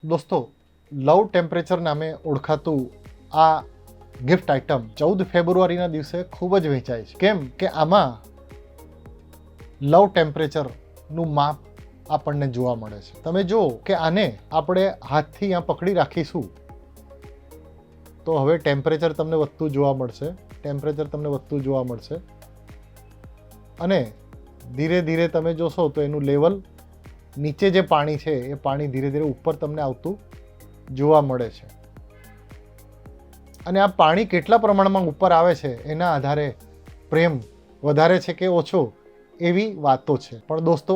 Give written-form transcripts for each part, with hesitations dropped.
દોસ્તો, લવ ટેમ્પરેચર નામે ઓળખાતું આ ગિફ્ટ આઇટમ 14 ફેબ્રુઆરીના દિવસે ખૂબ જ વેચાય છે. કેમ કે આમાં લવ ટેમ્પરેચરનું માપ આપણને જોવા મળે છે. તમે જુઓ કે આને આપણે હાથથી અહીંયા પકડી રાખીશું તો હવે ટેમ્પરેચર તમને વધતું જોવા મળશે અને ધીરે ધીરે તમે જોશો તો એનું લેવલ નીચે જે પાણી છે એ પાણી ધીરે ધીરે ઉપર તમને આવતું જોવા મળે છે. અને આ પાણી કેટલા પ્રમાણમાં ઉપર આવે છે એના આધારે પ્રેમ વધારે છે કે ઓછો એવી વાતો છે. પણ દોસ્તો,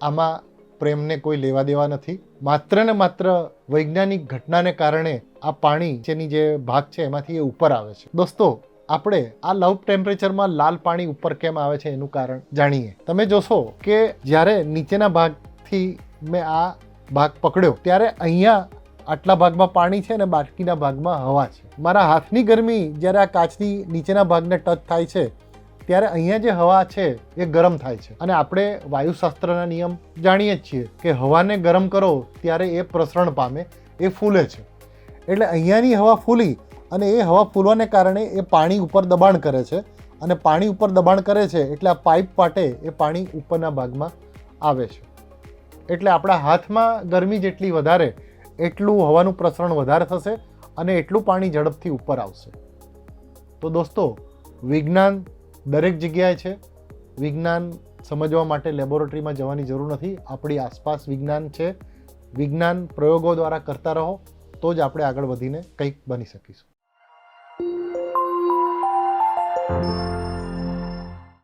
આમાં પ્રેમને કોઈ લેવા દેવા નથી. માત્ર ને માત્ર વૈજ્ઞાનિક ઘટનાને કારણે આ પાણી જેની જે ભાગ છે એમાંથી એ ઉપર આવે છે. દોસ્તો, આપણે આ લવ ટેમ્પરેચરમાં લાલ પાણી ઉપર કેમ આવે છે એનું કારણ જાણીએ. તમે જોશો કે જ્યારે નીચેના ભાગથી મેં આ ભાગ પકડ્યો ત્યારે અહીંયા આટલા ભાગમાં પાણી છે અને બાકીના ભાગમાં હવા છે. મારા હાથની ગરમી જ્યારે આ કાચની નીચેના ભાગને ટચ થાય છે ત્યારે અહીંયા જે હવા છે એ ગરમ થાય છે. અને આપણે વાયુશાસ્ત્રના નિયમ જાણીએ જ છીએ કે હવાને ગરમ કરો ત્યારે એ પ્રસરણ પામે, એ ફૂલે છે. એટલે અહીંયાની હવા ફૂલી અને એ હવા ફૂલવાને કારણે એ પાણી ઉપર દબાણ કરે છે અને પાણી ઉપર દબાણ કરે છે એટલે આ પાઇપ વાટે એ પાણી ઉપરના ભાગમાં આવે છે. એટલે આપણા હાથમાં ગરમી જેટલી વધારે એટલું હવાનું પ્રસરણ વધારે થશે અને એટલું પાણી ઝડપથી ઉપર આવશે. તો દોસ્તો, વિજ્ઞાન દરેક જગ્યાએ છે. વિજ્ઞાન સમજવા માટે લેબોરેટરીમાં જવાની જરૂર નથી. આપણી આસપાસ વિજ્ઞાન છે. વિજ્ઞાન પ્રયોગો દ્વારા કરતા રહો તો જ આપણે આગળ વધીને કંઈક બની શકીશું.